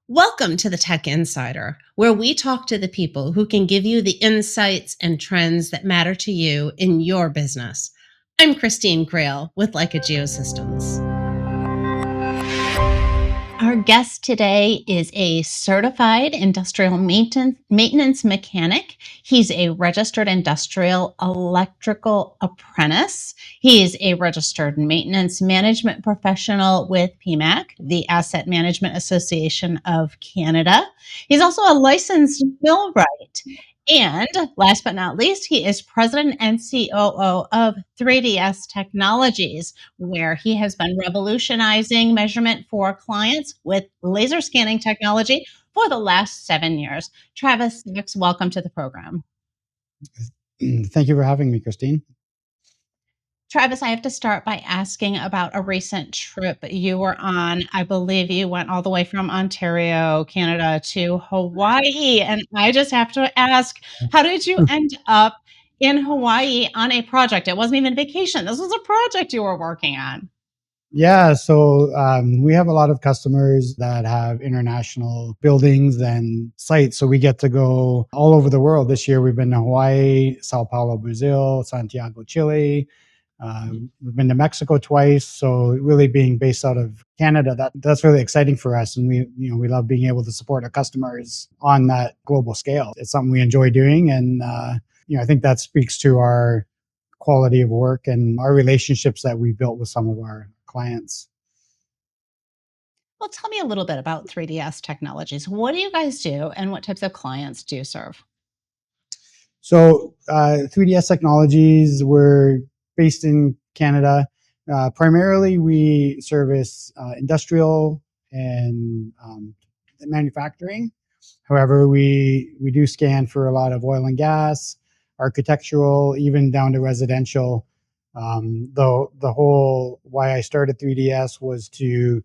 Welcome to the Tech Insider, where we talk to the people who can give you the insights and trends that matter to you in your business. I'm Christine Grail with Leica Geosystems. Our guest today is a certified industrial maintenance mechanic. He's a registered industrial electrical apprentice. He is a registered maintenance management professional with PMAC, the Asset Management Association of Canada. He's also a licensed millwright. And last but not least, he is president and COO of 3DS Technologies, where he has been revolutionizing measurement for clients with laser scanning technology for the last 7 years. Travis Sachs, welcome to the program. Thank you for having me, Christine. Travis, I have to start by asking about a recent trip you were on. I believe you went all the way from Ontario, Canada to Hawaii. And I just have to ask, how did you end up in Hawaii on a project? It wasn't even vacation. This was a project you were working on. Yeah, so we have a lot of customers that have international buildings and sites. So we get to go all over the world. This year we've been to Hawaii, Sao Paulo, Brazil, Santiago, Chile. We've been to Mexico twice. So really being based out of Canada, that's really exciting for us. And we love being able to support our customers on that global scale. It's something we enjoy doing. And, I think that speaks to our quality of work and our relationships that we built with some of our clients. Well, tell me a little bit about 3DS Technologies. What do you guys do and what types of clients do you serve? So 3DS Technologies, we're based in Canada. Primarily, we service industrial and manufacturing. However, we do scan for a lot of oil and gas, architectural, even down to residential. Though the whole why I started 3DS was to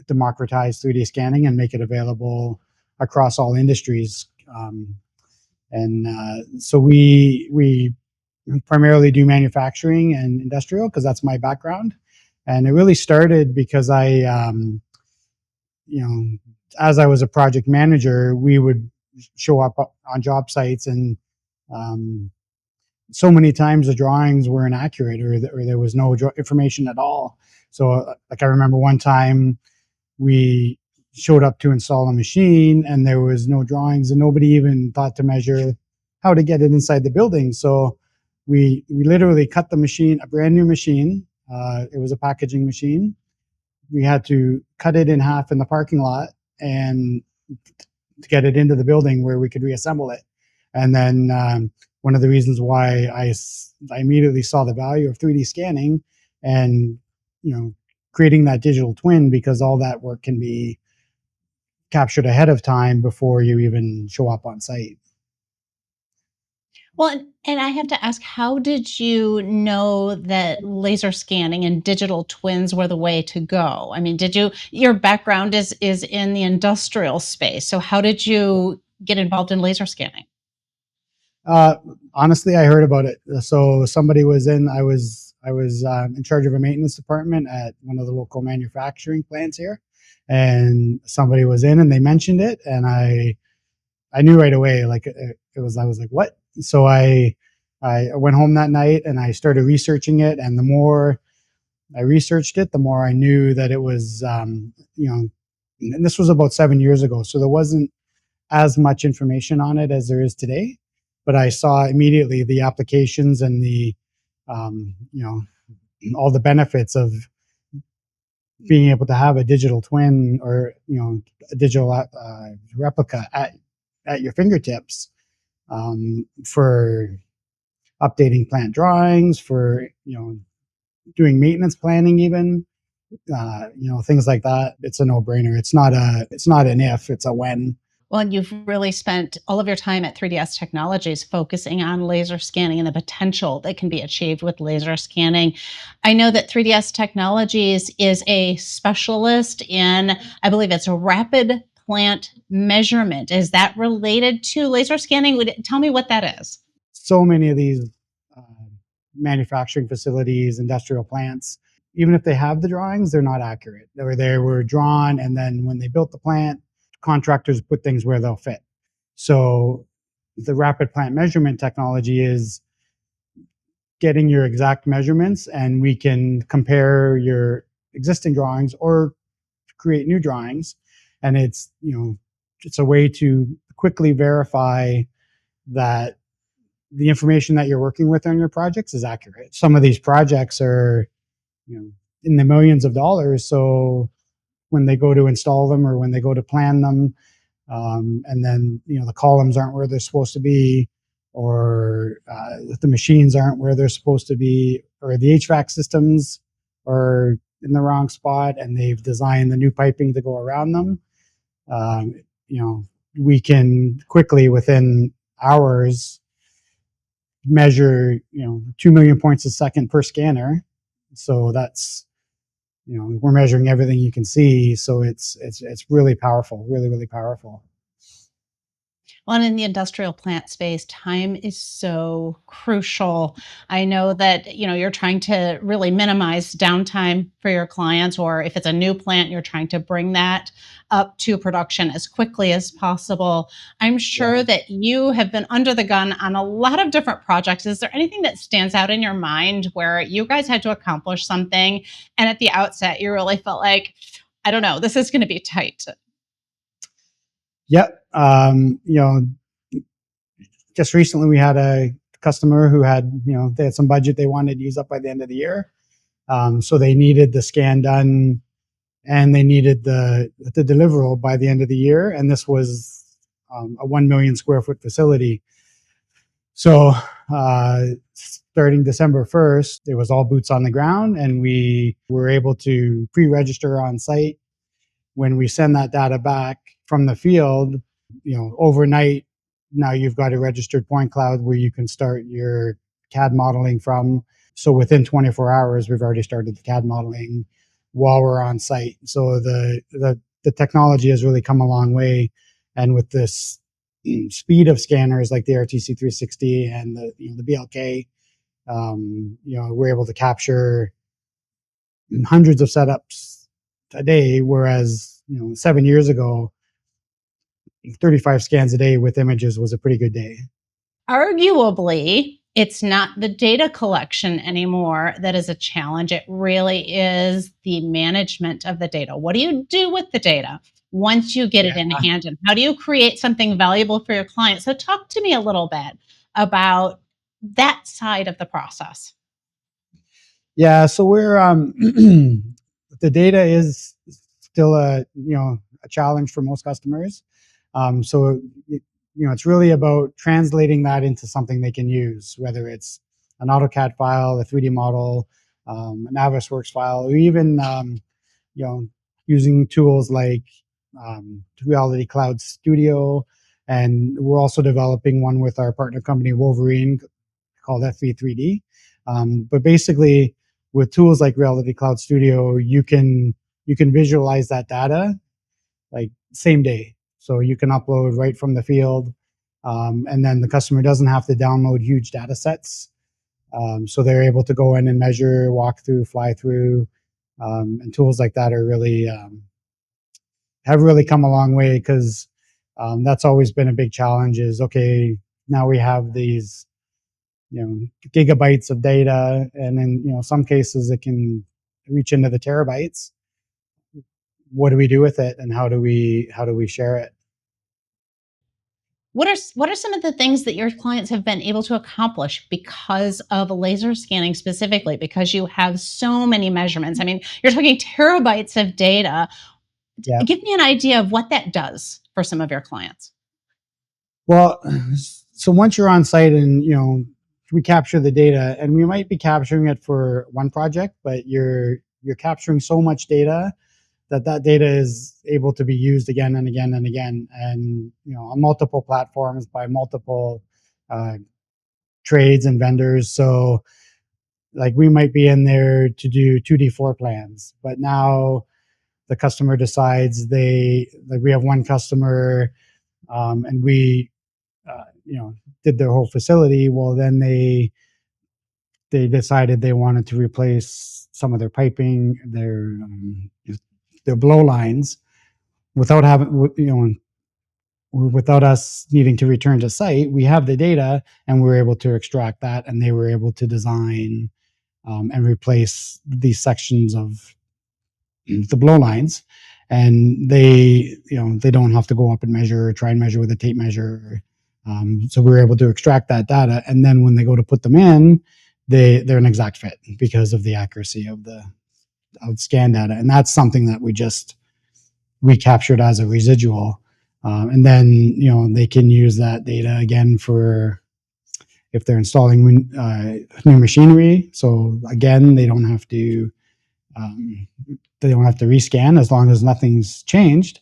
democratize 3D scanning and make it available across all industries. So we primarily do manufacturing and industrial because that's my background. And it really started because as I was a project manager, we would show up on job sites and so many times the drawings were inaccurate or there was no information at all. So like I remember one time we showed up to install a machine and there was no drawings and nobody even thought to measure how to get it inside the building. So we literally cut the machine, a brand new machine. It was a packaging machine. We had to cut it in half in the parking lot and to get it into the building where we could reassemble it. And then one of the reasons why I immediately saw the value of 3D scanning and, creating that digital twin, because all that work can be captured ahead of time before you even show up on site. Well, and I have to ask, how did you know that laser scanning and digital twins were the way to go? I mean, your background is in the industrial space. So how did you get involved in laser scanning? Honestly, I heard about it. So somebody I was in charge of a maintenance department at one of the local manufacturing plants here, and somebody was in and they mentioned it, and I knew right away. Like I was like, what? So I went home that night and I started researching it, and the more I researched it, the more I knew that it was, and this was about 7 years ago, so there wasn't as much information on it as there is today. But I saw immediately the applications and the, all the benefits of being able to have a digital twin or, a digital replica at your fingertips for updating plant drawings, for, doing maintenance planning, even, things like that. It's a no-brainer. It's not an if, it's a when. Well, you've really spent all of your time at 3DS Technologies focusing on laser scanning and the potential that can be achieved with laser scanning. I know that 3DS Technologies is a specialist in, I believe it's a rapid plant measurement. Is that related to laser scanning? Tell me what that is. So many of these uh, manufacturing facilities, industrial plants, even if they have the drawings, they're not accurate. They were drawn, and then when they built the plant contractors put things where they'll fit. So the rapid plant measurement technology is getting your exact measurements, and we can compare your existing drawings or create new drawings. And it's, it's a way to quickly verify that the information that you're working with on your projects is accurate. Some of these projects are, in the millions of dollars. So when they go to install them or when they go to plan them, and then the columns aren't where they're supposed to be, or the machines aren't where they're supposed to be, or the HVAC systems are in the wrong spot and they've designed the new piping to go around them. um, we can quickly, within hours, measure 2 million points a second per scanner. So that's, we're measuring everything you can see. So it's really powerful, really powerful. Well, and in the industrial plant space, time is so crucial. I know that, you're trying to really minimize downtime for your clients, or if it's a new plant, you're trying to bring that up to production as quickly as possible. I'm Yeah. sure that you have been under the gun on a lot of different projects. Is there anything that stands out in your mind where you guys had to accomplish something and at the outset you really felt like, I don't know, this is going to be tight? Yep. Just recently we had a customer who had, they had some budget they wanted to use up by the end of the year. So they needed the scan done and they needed the deliverable by the end of the year. And this was a 1 million square foot facility. So starting December 1st, it was all boots on the ground, and we were able to pre-register on site. When we send that data back from the field, overnight, now you've got a registered point cloud where you can start your CAD modeling from. So within 24 hours, we've already started the CAD modeling while we're on site. So the technology has really come a long way. And with this speed of scanners like the RTC 360 and the BLK, we're able to capture hundreds of setups a day, whereas 7 years ago, 35 scans a day with images was a pretty good day. Arguably, it's not the data collection anymore that is a challenge. It really is the management of the data. What do you do with the data once you get it in Yeah. hand? And how do you create something valuable for your client? So, talk to me a little bit about that side of the process. Yeah, so we're the data is still a challenge for most customers. So it's really about translating that into something they can use, whether it's an AutoCAD file, a 3D model, a Navisworks file, or even you know using tools like Reality Cloud Studio. And we're also developing one with our partner company Wolverine called FV3D. But basically, with tools like Reality Cloud Studio, you can visualize that data like same day. So you can upload right from the field, and then the customer doesn't have to download huge data sets. So they're able to go in and measure, walk through, fly through, and tools like that are really have really come a long way, because that's always been a big challenge. Is okay, now we have these gigabytes of data, and in some cases it can reach into the terabytes. What do we do with it, and how do we share it? What are some of the things that your clients have been able to accomplish because of laser scanning specifically? Because you have so many measurements. I mean, you're talking terabytes of data. Yeah. Give me an idea of what that does for some of your clients. Well, so once you're on site and we capture the data, and we might be capturing it for one project, but you're capturing so much data that data is able to be used again and again and again, and on multiple platforms by multiple uh, trades and vendors. So like we might be in there to do 2D floor plans, but now the customer decides we have one customer, and we did their whole facility. Well, then they decided they wanted to replace some of their piping, their blow lines. without having, without us needing to return to site, we have the data and we're able to extract that, and they were able to design and replace these sections of the blow lines, and they don't have to go up and measure or try and measure with a tape measure. So we were able to extract that data, and then when they go to put them in, they're an exact fit because of the accuracy of the scan data, and that's something that we captured as a residual. And then they can use that data again for if they're installing new machinery. So again, they don't have to rescan as long as nothing's changed.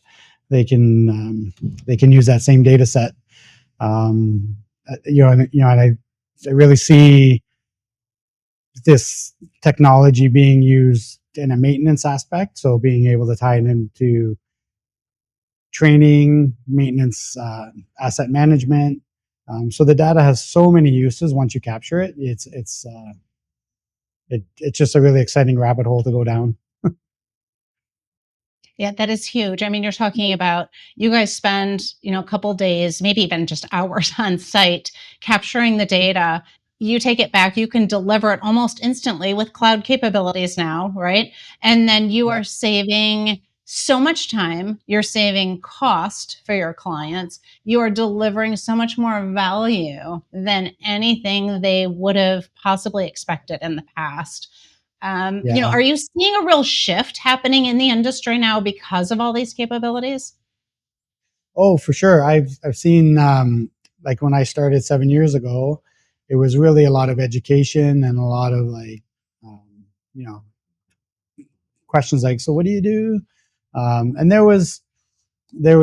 They can use that same data set. And I really see this technology being used in a maintenance aspect. So being able to tie it into training, maintenance, asset management. So the data has so many uses once you capture it. It's just a really exciting rabbit hole to go down. Yeah, that is huge. I mean, you're talking about you guys spend, a couple days, maybe even just hours on site capturing the data. You take it back, you can deliver it almost instantly with cloud capabilities now, right? And then you Yeah. are saving so much time, you're saving cost for your clients, you are delivering so much more value than anything they would have possibly expected in the past. Yeah. Are you seeing a real shift happening in the industry now because of all these capabilities? Oh, for sure. I've seen like when I started 7 years ago, it was really a lot of education and a lot of like um, you know questions like, so what do you do? And there was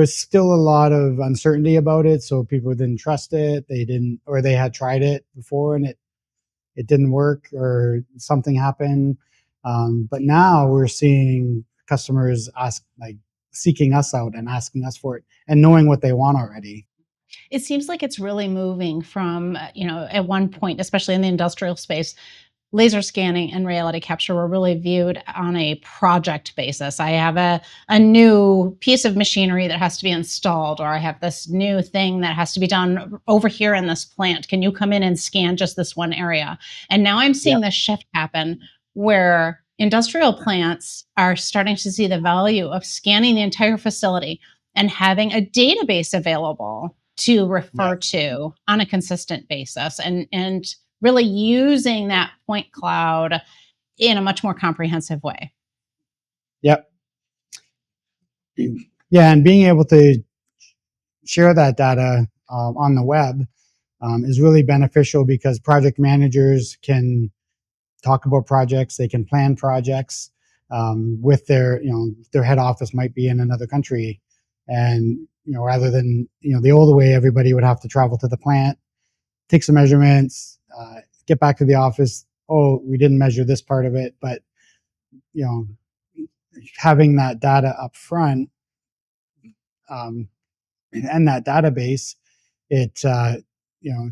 still a lot of uncertainty about it, so people didn't trust it. They didn't, or they had tried it before and it didn't work, or something happened. But now we're seeing customers seeking us out and asking us for it and knowing what they want already. It seems like it's really moving from, at one point, especially in the industrial space, laser scanning and reality capture were really viewed on a project basis. I have a new piece of machinery that has to be installed, or I have this new thing that has to be done over here in this plant. Can you come in and scan just this one area? And now I'm seeing Yep. this shift happen where industrial plants are starting to see the value of scanning the entire facility and having a database available to refer Yep. to on a consistent basis, and really using that point cloud in a much more comprehensive way. Yep. Yeah, and being able to share that data on the web is really beneficial because project managers can talk about projects, they can plan projects with their head office might be in another country, and rather than the old way, everybody would have to travel to the plant, take some measurements, get back to the office. Oh, we didn't measure this part of it, but you know, having that data up front um, and that database, it you know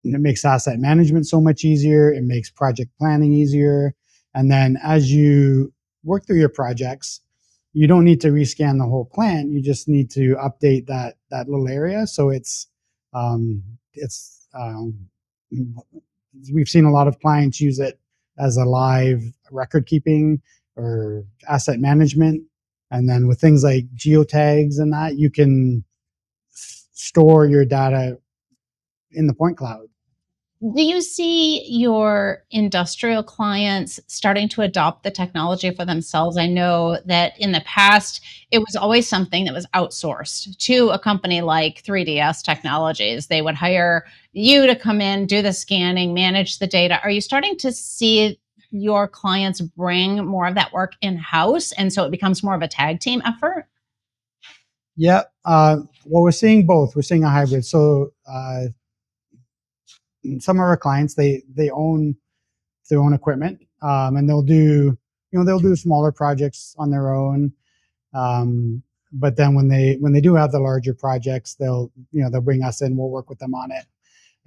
it makes asset management so much easier. It makes project planning easier. And then as you work through your projects, you don't need to rescan the whole plant. You just need to update that little area. So um, it's we've seen a lot of clients use it as a live record keeping or asset management. And then with things like geotags and that, you can store your data in the point cloud. Do you see your industrial clients starting to adopt the technology for themselves? I know that in the past, it was always something that was outsourced to a company like 3DS Technologies. They would hire you to come in, do the scanning, manage the data. Are you starting to see your clients bring more of that work in house? And so it becomes more of a tag team effort? Yeah. Well, we're seeing both. We're seeing a hybrid. So some of our clients they own their own equipment, and they'll do smaller projects on their own. But then when they do have the larger projects, they'll bring us in. We'll work with them on it.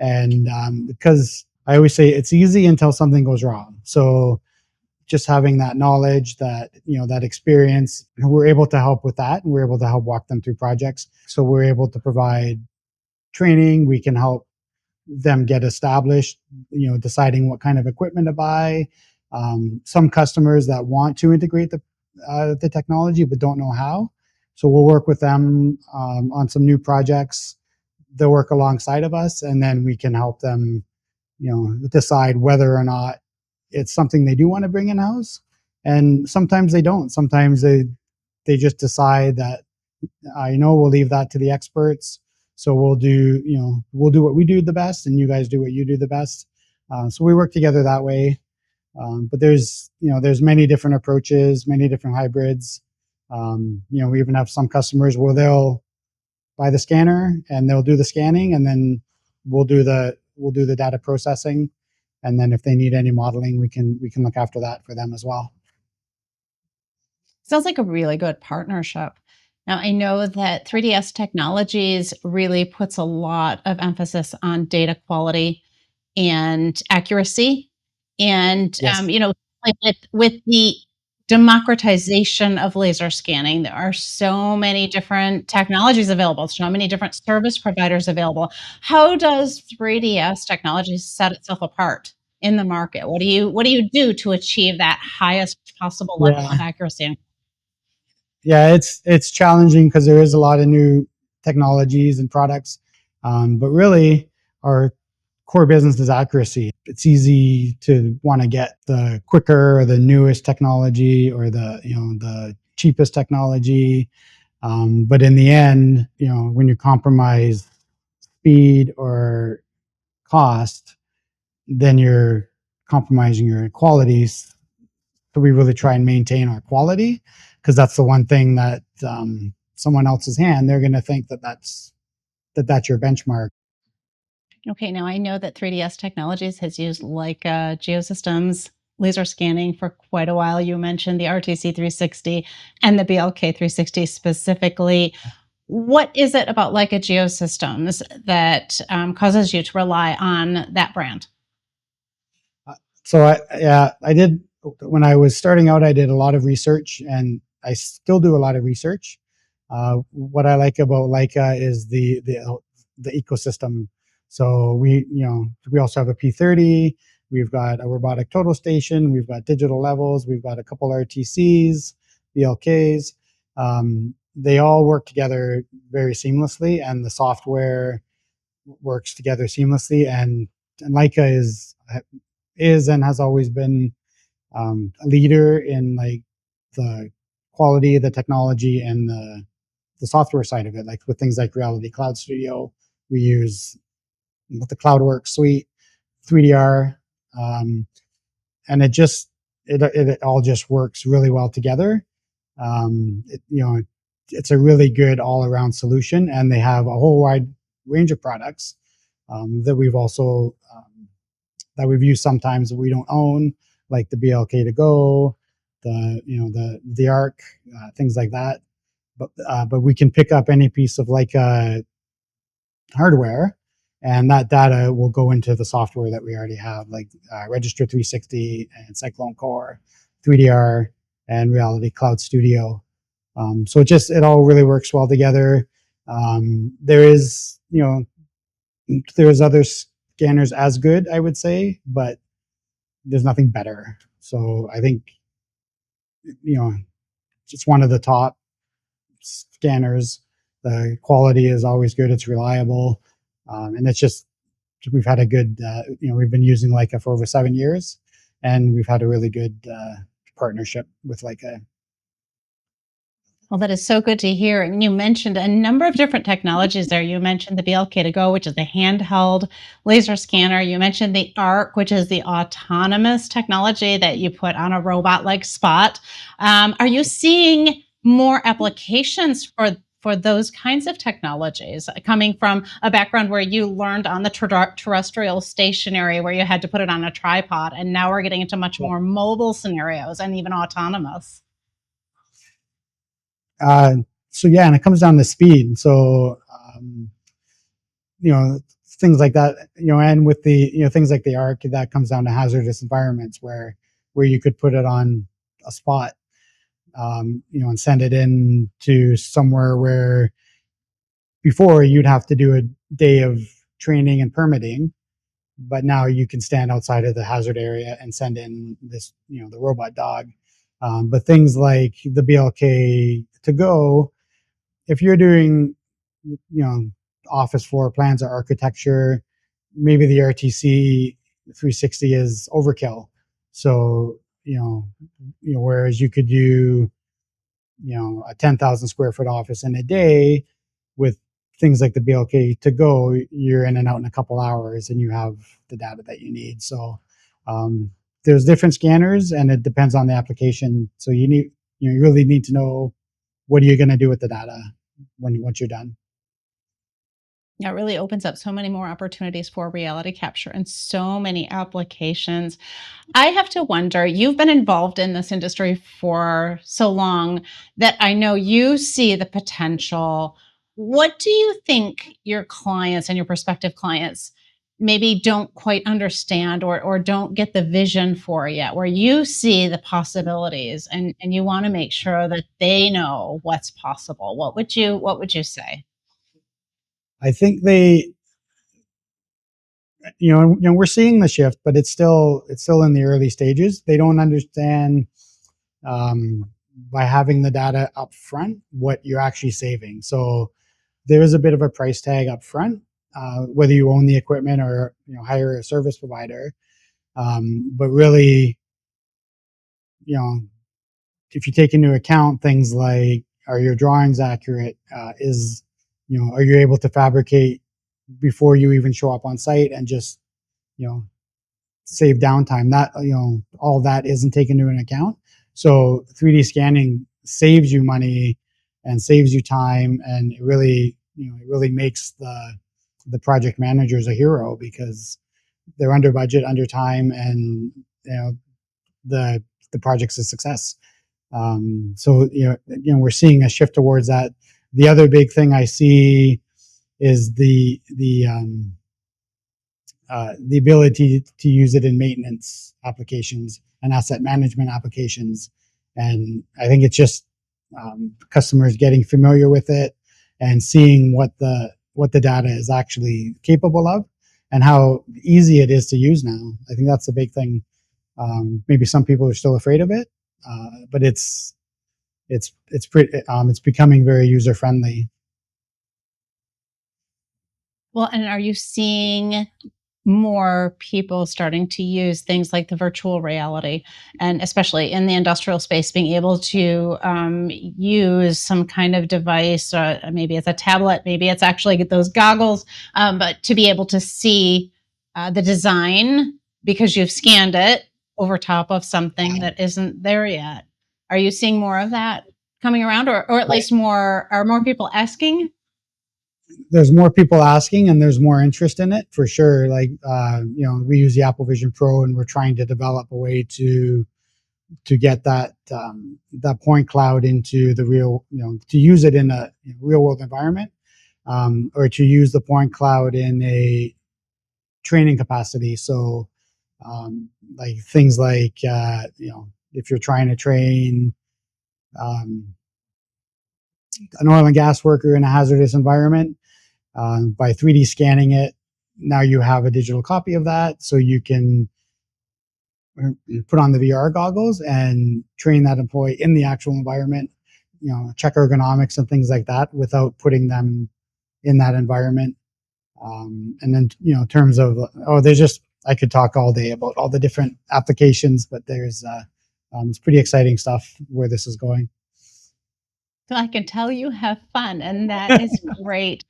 And because I always say it's easy until something goes wrong. So just having that knowledge, that that experience, we're able to help with that, and we're able to help walk them through projects. So we're able to provide training. We can help them get established, deciding what kind of equipment to buy. Some customers that want to integrate the technology but don't know how, so we'll work with them on some new projects. They'll work alongside of us, and then we can help them, decide whether or not it's something they do want to bring in house. And sometimes they don't. Sometimes they just decide that, we'll leave that to the experts. So we'll do what we do the best, and you guys do what you do the best. So we work together that way. But there's many different approaches, many different hybrids. We even have some customers where they'll buy the scanner and they'll do the scanning, and then we'll do the data processing. And then if they need any modeling, we can look after that for them as well. Sounds like a really good partnership. Now, I know that 3DS Technologies really puts a lot of emphasis on data quality and accuracy. And, Yes. like with the democratization of laser scanning, there are so many different technologies available, so many different service providers available. How does 3DS Technologies set itself apart in the market? What do you do to achieve that highest possible level of Yeah. accuracy? Yeah, it's challenging because there is a lot of new technologies and products, but really our core business is accuracy. It's easy to want to get the quicker or the newest technology, or the cheapest technology, but in the end, when you compromise speed or cost, then you're compromising your qualities. So we really try and maintain our quality, because that's the one thing that, someone else's hand, they're going to think that's your benchmark. Okay, now I know that 3DS Technologies has used Leica Geosystems laser scanning for quite a while. You mentioned the RTC 360 and the BLK 360 specifically. What is it about Leica Geosystems that causes you to rely on that brand? So I did, when I was starting out, I did a lot of research, and I still do a lot of research. What I like about Leica is the ecosystem. So we also have a P30. We've got a robotic total station. We've got digital levels. We've got a couple RTCs, BLKs. They all work together very seamlessly, and the software works together seamlessly. And Leica is and has always been, a leader in like the quality of the technology and the software side of it. Like with things like Reality Cloud Studio, we use with the CloudWorks suite, 3DR, and it all just works really well together. It's a really good all around solution, and they have a whole wide range of products, that we've used sometimes that we don't own, like the BLK to go, the ARC, things like that. But we can pick up any piece of like hardware, and that data will go into the software that we already have, like Register 360 and Cyclone Core, 3DR, and Reality Cloud Studio. So it all really works well together. There's other scanners as good, I would say, but there's nothing better. So I think, it's one of the top scanners. The quality is always good. It's reliable, and it's just we've had a good. We've been using Leica for over 7 years, and we've had a really good partnership with Leica. Well, that is so good to hear. And you mentioned a number of different technologies there. You mentioned the BLK to go, which is the handheld laser scanner. You mentioned the ARC, which is the autonomous technology that you put on a robot like Spot. Are you seeing more applications for those kinds of technologies, coming from a background where you learned on the terrestrial stationary, where you had to put it on a tripod, and now we're getting into much Yeah. more mobile scenarios and even autonomous? Uh, so yeah, and it comes down to speed. So you know things like that. And with the things like the ARC, that comes down to hazardous environments where where you could put it on a spot, and send it in to somewhere where before you'd have to do a day of training and permitting, but now you can stand outside of the hazard area and send in this, the robot dog. But things like the BLK to go, if you're doing, office floor plans or architecture, maybe the RTC 360 is overkill. So, whereas you could do, a 10,000 square foot office in a day with things like the BLK to go, you're in and out in a couple hours and you have the data that you need. So, there's different scanners and it depends on the application. So you really need to know what are you going to do with the data once you're done. It really opens up so many more opportunities for reality capture and so many applications. I have to wonder, you've been involved in this industry for so long that I know you see the potential. What do you think your clients and your prospective clients maybe don't quite understand or don't get the vision for yet, where you see the possibilities and you want to make sure that they know what's possible? What would you say? I think we're seeing the shift, but it's still in the early stages. They don't understand, by having the data up front what you're actually saving. So there is a bit of a price tag up front, whether you own the equipment or hire a service provider. But really, you know, if you take into account things like, are your drawings accurate? Are you able to fabricate before you even show up on site and just you know save downtime? That all that isn't taken into account. So 3D scanning saves you money and saves you time, and it really makes the project managers a hero because they're under budget, under time, and the the project's a success. So we're seeing a shift towards that. The other big thing I see is the ability to use it in maintenance applications and asset management applications. And I think it's just customers getting familiar with it and seeing what the data is actually capable of and how easy it is to use now. I think that's the big thing. Maybe some people are still afraid of it, but it's becoming very user friendly. Well, and are you seeing more people starting to use things like the virtual reality, and especially in the industrial space, being able to use some kind of device, maybe it's a tablet, maybe it's actually those goggles, but to be able to see the design because you've scanned it over top of something that isn't there yet. Are you seeing more of that coming around, or at least more people asking? There's more people asking and there's more interest in it for sure. Like, we use the Apple Vision Pro and we're trying to develop a way to get that point cloud into the real, to use it in a real world environment, or to use the point cloud in a training capacity. So, like things like, if you're trying to train um, an oil and gas worker in a hazardous environment, by 3D scanning it, now you have a digital copy of that, so you can put on the VR goggles and train that employee in the actual environment. Check ergonomics and things like that without putting them in that environment. And then, in terms of, there's just, I could talk all day about all the different applications, but it's pretty exciting stuff where this is going. So I can tell you have fun, and that is great.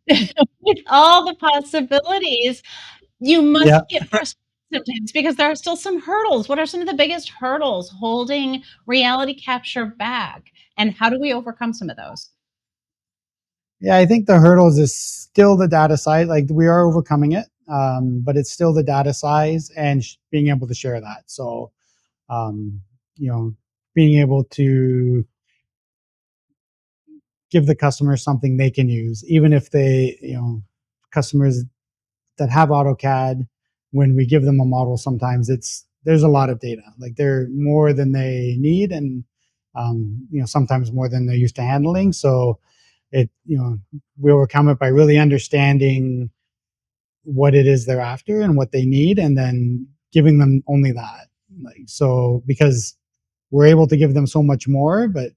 With all the possibilities, you Yeah. must get frustrated sometimes because there are still some hurdles. What are some of the biggest hurdles holding reality capture back, and how do we overcome some of those? Yeah, I think the hurdles is still the data size. Like we are overcoming it, but it's still the data size and being able to share that. So, um, being able to give the customer something they can use, even if customers that have AutoCAD, when we give them a model, sometimes there's a lot of data. Like they're more than they need, and sometimes more than they're used to handling. So we overcome it by really understanding what it is they're after and what they need, and then giving them only that. Like, so because we're able to give them so much more, but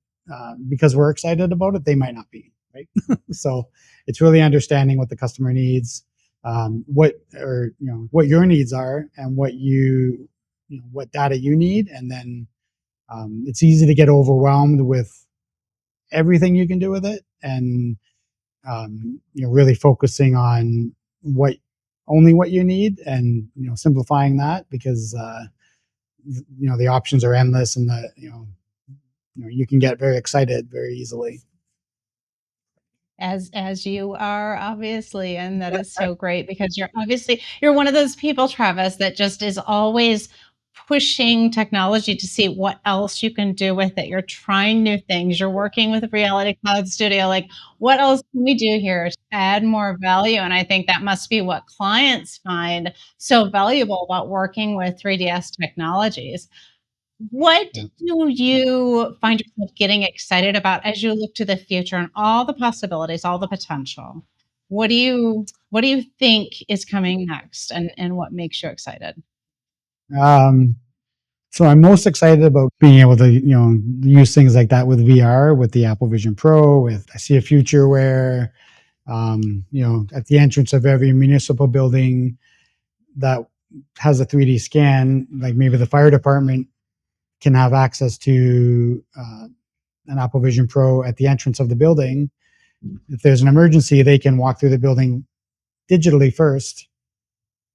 because we're excited about it, they might not be, right? So it's really understanding what the customer needs, what your needs are, and what data you need, and then it's easy to get overwhelmed with everything you can do with it, and really focusing on what only what you need, and simplifying that, because the options are endless, and you can get very excited very easily. As you are, obviously, and that is so great because you're one of those people, Travis, that just is always pushing technology to see what else you can do with it. You're trying new things. You're working with Reality Cloud Studio. Like, what else can we do here to add more value? And I think that must be what clients find so valuable about working with 3DS Technologies. What Yeah. do you find yourself getting excited about as you look to the future and all the possibilities, all the potential? What do you think is coming next, and what makes you excited? Um, so I'm most excited about being able to, use things like that with VR, with the Apple Vision Pro. I see a future where, at the entrance of every municipal building that has a 3D scan, like maybe the fire department can have access to an Apple Vision Pro at the entrance of the building. If there's an emergency, they can walk through the building digitally first,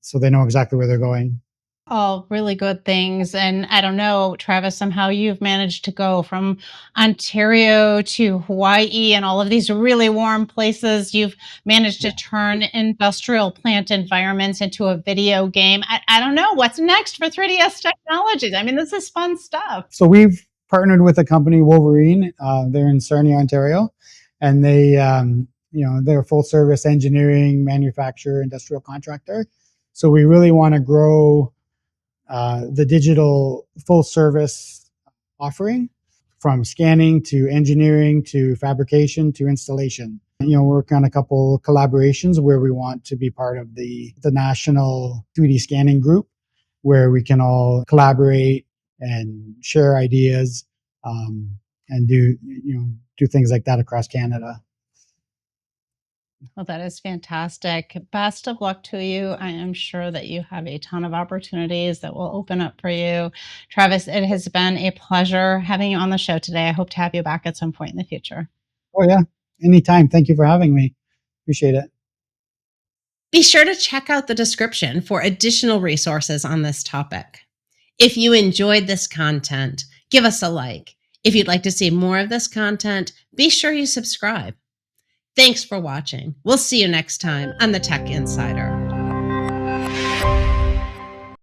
so they know exactly where they're going. All really good things. And I don't know, Travis, somehow you've managed to go from Ontario to Hawaii and all of these really warm places. You've managed to turn industrial plant environments into a video game. I don't know what's next for 3DS Technologies. I mean, this is fun stuff. So we've partnered with a company, Wolverine. They're in Sarnia, Ontario, and they're a full service engineering, manufacturer, industrial contractor. So we really want to grow the digital full service offering, from scanning to engineering to fabrication to installation. We're working on a couple collaborations where we want to be part of the national 3D scanning group, where we can all collaborate and share ideas, and do things like that across Canada. Well, that is fantastic. Best of luck to you. I am sure that you have a ton of opportunities that will open up for you. Travis, it has been a pleasure having you on the show today. I hope to have you back at some point in the future. Oh yeah, anytime. Thank you for having me. Appreciate it. Be sure to check out the description for additional resources on this topic. If you enjoyed this content, give us a like. If you'd like to see more of this content, be sure you subscribe. Thanks for watching. We'll see you next time on the Tech Insider.